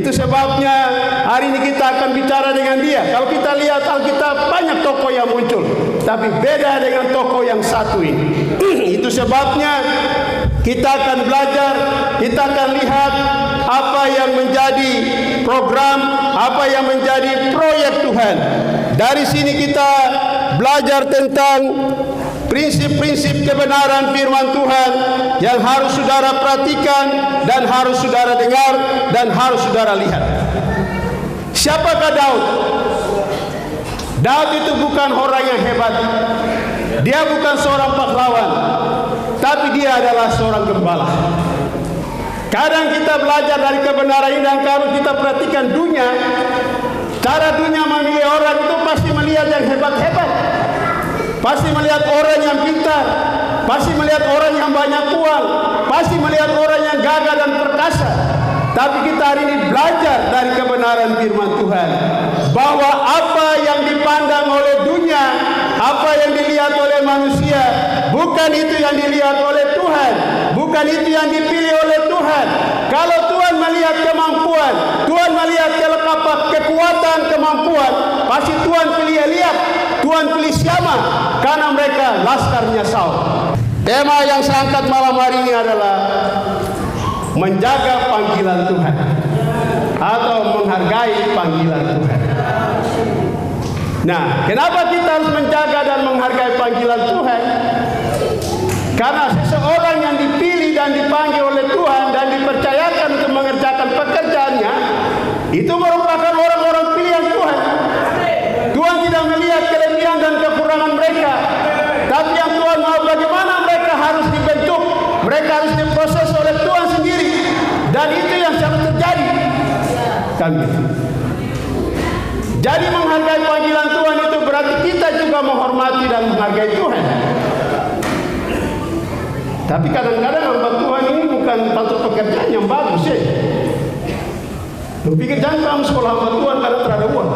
Itu sebabnya hari ini kita akan bicara dengan dia. Kalau kita lihat Alkitab, banyak tokoh yang muncul, tapi beda dengan tokoh yang satu ini. Itu sebabnya kita akan belajar, kita akan lihat apa yang menjadi program, apa yang menjadi proyek Tuhan. Dari sini kita belajar tentang prinsip-prinsip kebenaran firman Tuhan yang harus saudara perhatikan dan harus saudara dengar dan harus saudara lihat. Siapakah Daud? Daud itu bukan orang yang hebat. Dia bukan seorang pahlawan, tapi dia adalah seorang gembala. Kadang kita belajar dari kebenaran ini dan kalau kita perhatikan dunia, cara dunia memilih orang itu pasti melihat yang hebat-hebat, pasti melihat orang yang pintar, pasti melihat orang yang banyak uang, pasti melihat orang yang gagah dan perkasa. Tapi kita hari ini belajar dari kebenaran firman Tuhan bahwa apa yang dipandang oleh dunia, apa yang dilihat oleh manusia, bukan itu yang dilihat oleh Tuhan, bukan itu yang dipilih oleh Tuhan. Kalau Tuhan melihat kemampuan, Tuhan melihat kekuatan, kemampuan, pasti Tuhan pilih Eliab, Tuhan pilih Syama, karena mereka laskarnya Saul. Tema yang saya angkat malam hari ini adalah menjaga panggilan Tuhan atau menghargai panggilan Tuhan. Nah, kenapa kita harus menjaga dan menghargai panggilan Tuhan? Karena seseorang yang dipilih dan dipanggil oleh Tuhan dan dipercayakan untuk mengerjakan pekerjaannya, itu merupakan orang-orang pilihan Tuhan. Tuhan tidak melihat kelebihan dan kekurangan mereka, tapi yang Tuhan mau bagaimana mereka harus dibentuk, mereka harus diproses oleh Tuhan sendiri, dan itu yang selalu terjadi. Jadi menghargai panggilan Tuhan itu berarti kita juga menghormati dan menghargai Tuhan. Tapi kadang-kadang hamba Tuhan ini bukan patut pekerjaan yang bagus ya. Lu pikir jangan kamu sekolah hamba Tuhan karena terada uang.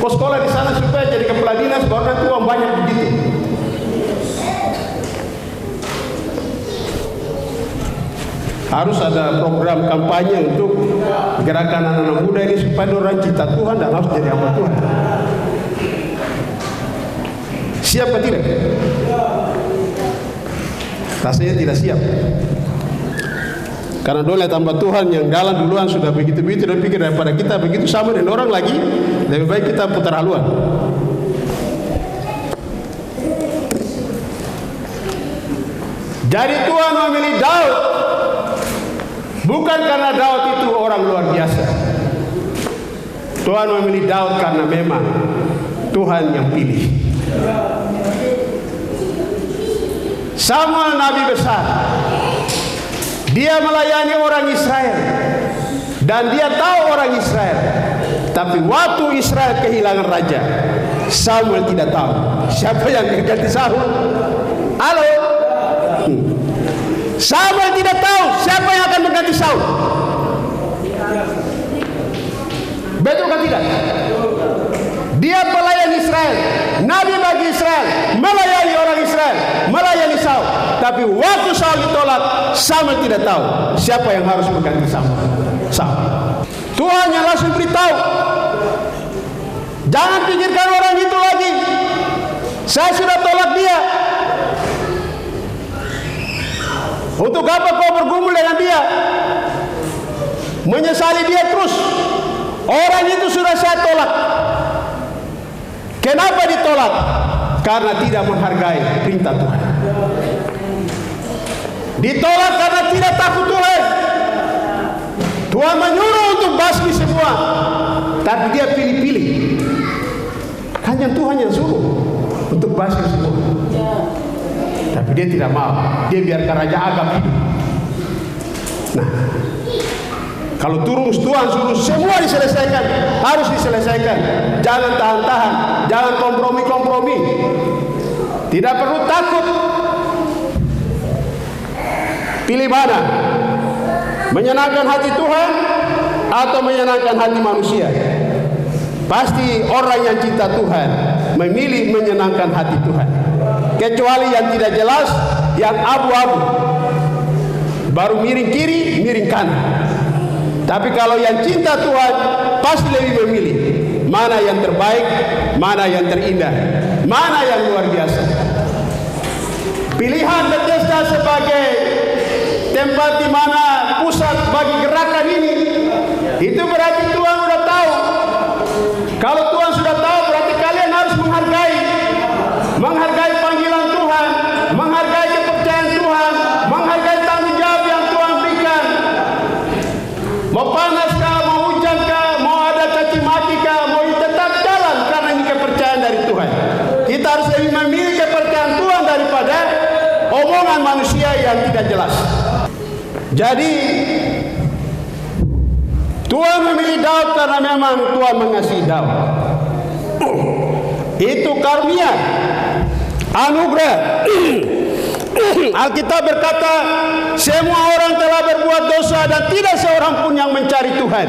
Kau sekolah di sana supaya jadi kepala dinas, baru nanti uang banyak begitu. Harus ada program kampanye untuk gerakan anak-anak muda ini supaya orang cinta Tuhan dan harus jadi hamba Tuhan. Siap atau tidak? Rasanya tidak siap. Karena dulu lihat hamba Tuhan yang jalan duluan sudah begitu-begitu dan pikir daripada kita begitu sama dengan orang lagi, lebih baik kita putar haluan. Jadi Tuhan memilih Daud bukan karena Daud itu orang luar biasa. Tuhan memilih Daud karena memang Tuhan yang pilih. Samuel nabi besar. Dia melayani orang Israel dan dia tahu orang Israel. Tapi waktu Israel kehilangan raja, Samuel tidak tahu siapa yang ganti Saul. Halo? Samuel tidak tahu siapa yang akan mengganti Saul. Betul kan tidak? Dia pelayan Israel, nabi bagi Israel, melayani orang Israel, melayani Saul. Tapi waktu Saul ditolak, Samuel tidak tahu siapa yang harus mengganti Saul. Tuhan yang langsung beritahu, jangan pikirkan orang itu lagi, saya sudah tolak dia. Untuk apa kau bergumul dengan dia, menyesali dia terus? Orang itu sudah saya tolak. Kenapa ditolak? Karena tidak menghargai perintah Tuhan. Ditolak karena tidak takut Tuhan. Tuhan menyuruh untuk basmi semua, tapi dia pilih-pilih. Hanya Tuhan yang suruh untuk basmi semua, tapi dia tidak mau. Dia biarkan Raja Agab hidup. Nah, kalau turun Tuhan suruh semua diselesaikan, harus diselesaikan. Jangan tahan-tahan, jangan kompromi-kompromi. Tidak perlu takut. Pilih mana? Menyenangkan hati Tuhan atau menyenangkan hati manusia? Pasti orang yang cinta Tuhan memilih menyenangkan hati Tuhan. Kecuali yang tidak jelas, yang abu-abu, baru miring kiri, miring kanan. Tapi kalau yang cinta Tuhan pasti lebih memilih mana yang terbaik, mana yang terindah, mana yang luar biasa. Pilihan Bethesda sebagai tempat di mana pusat bagi gerakan ini, itu berarti Tuhan sudah tahu. Kalau Tuhan sudah tahu, berarti kalian harus menghargai panggilan Tuhan, menghargai kepercayaan Tuhan, menghargai tanggung jawab yang Tuhan berikan. Mau panas kah, mau hujan kah, mau ada caci maki kah, mau tetap jalan karena ini kepercayaan dari Tuhan. Kita harus lebih memilih kepercayaan Tuhan daripada omongan manusia yang tidak jelas. Jadi Tuhan memilih Daud karena memang Tuhan mengasihi Daud. Itu karunia, anugerah. Alkitab berkata, semua orang telah berbuat dosa dan tidak seorang pun yang mencari Tuhan.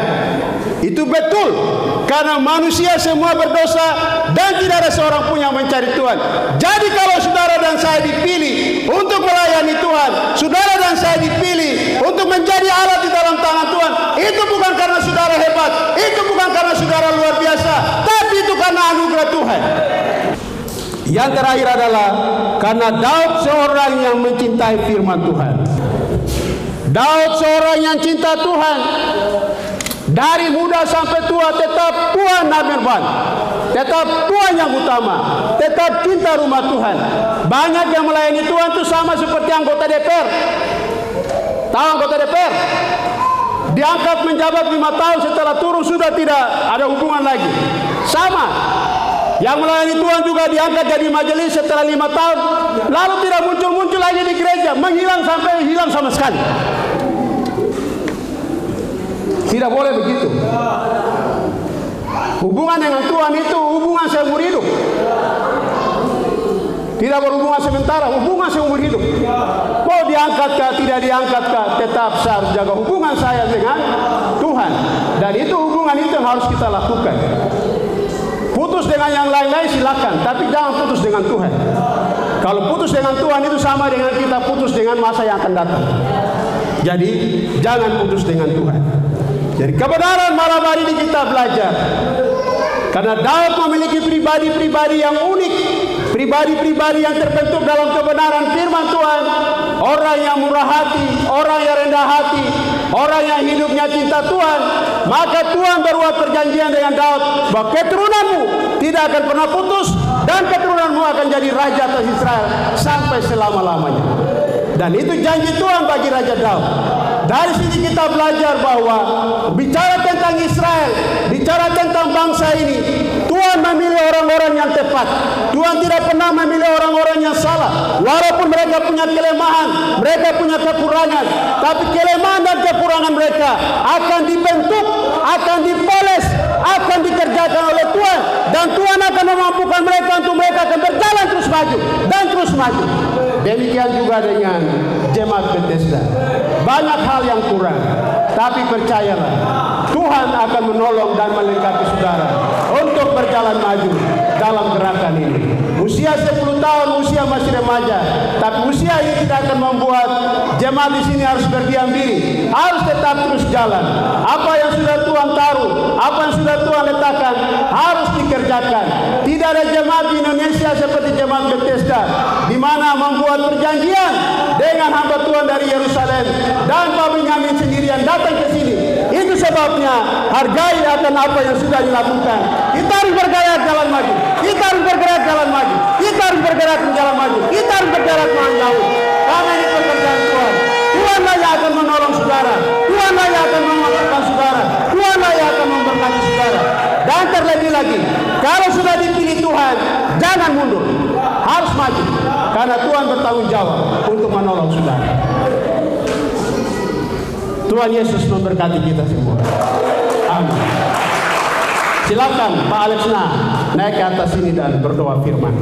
Itu betul, karena manusia semua berdosa dan tidak ada seorang pun yang mencari Tuhan. Jadi kalau saudara dan saya dipilih untuk melayani Tuhan, saudara dan saya dipilih untuk menjadi alat di dalam tangan Tuhan, itu bukan karena saudara hebat, itu bukan karena saudara luar biasa, tapi itu karena anugerah Tuhan. Yang terakhir adalah karena Daud seorang yang mencintai firman Tuhan. Daud seorang yang cinta Tuhan. Dari muda sampai tua tetap Tuhan number one, tetap Tuhan yang utama, tetap cinta rumah Tuhan. Banyak yang melayani Tuhan itu sama seperti anggota DPR. Tahu anggota DPR? Diangkat menjabat 5 tahun, setelah turun sudah tidak ada hubungan lagi. Sama. Yang melayani Tuhan juga diangkat jadi majelis setelah 5 tahun, lalu tidak muncul-muncul lagi di gereja, menghilang sampai hilang sama sekali. Tidak boleh begitu. Hubungan dengan Tuhan itu hubungan seumur hidup. Tidak berhubungan sementara, hubungan seumur hidup. Mau diangkatkah, tidak diangkatkah, tetap saya harus jaga hubungan saya dengan Tuhan. Dan itu hubungan itu yang harus kita lakukan. Putus dengan yang lain-lain silakan, tapi jangan putus dengan Tuhan. Kalau putus dengan Tuhan itu sama dengan kita putus dengan masa yang akan datang. Jadi jangan putus dengan Tuhan. Dari kebenaran malam hari ini kita belajar. Karena Daud memiliki pribadi-pribadi yang unik, pribadi-pribadi yang terbentuk dalam kebenaran firman Tuhan. Orang yang murah hati, orang yang rendah hati, orang yang hidupnya cinta Tuhan. Maka Tuhan berbuat perjanjian dengan Daud bahwa keturunanmu tidak akan pernah putus dan keturunanmu akan jadi raja atas Israel sampai selama-lamanya. Dan itu janji Tuhan bagi Raja Daud. Dari sini kita belajar bahwa bicara tentang Israel, bicara tentang bangsa ini, Tuhan memilih orang-orang yang tepat. Tuhan tidak pernah memilih orang-orang yang salah. Walaupun mereka punya kelemahan, mereka punya kekurangan, tapi kelemahan dan kekurangan mereka akan dibentuk, akan dipoles, akan dikerjakan oleh Tuhan, dan Tuhan akan memampukan mereka untuk mereka akan berjalan terus maju dan terus maju. Demikian juga dengan jemaat Bethesda. Banyak hal yang kurang, tapi percayalah, Tuhan akan menolong dan melengkapi saudara untuk berjalan maju dalam gerakan ini. Usia 10 tahun, usia masih remaja, tapi usia ini tidak akan membuat jemaat di sini harus berdiam diri, harus tetap terus jalan. Apa yang sudah Tuhan taruh, apa yang sudah Tuhan letakkan, harus dikerjakan. Tidak ada jemaat di Indonesia seperti jemaat Bethesda, di mana membuat perjanjian dengan hamba Tuhan dari Yerusalem dan Pak Benyamin sendirian datang ke sini. Itu sebabnya hargai akan apa yang sudah dilakukan. Kita harus bergerak jalan maju. Kita harus bergerak jalan maju. Kita harus bergerak jalan maju. Kita harus bergerak menjauh. Karena ini pekerjaan Tuhan. Tuhanlah yang akan menolong saudara. Tuhanlah yang akan memampukan saudara. Tuhanlah yang akan memberkati saudara. Dan terlebih lagi, kalau sudah dipilih Tuhan, jangan mundur. Harus maju. Karena Tuhan bertanggung jawab untuk menolong saudara. Tuhan Yesus memberkati kita semua. Amin. Silakan Pak Alexna naik ke atas sini dan berdoa firman.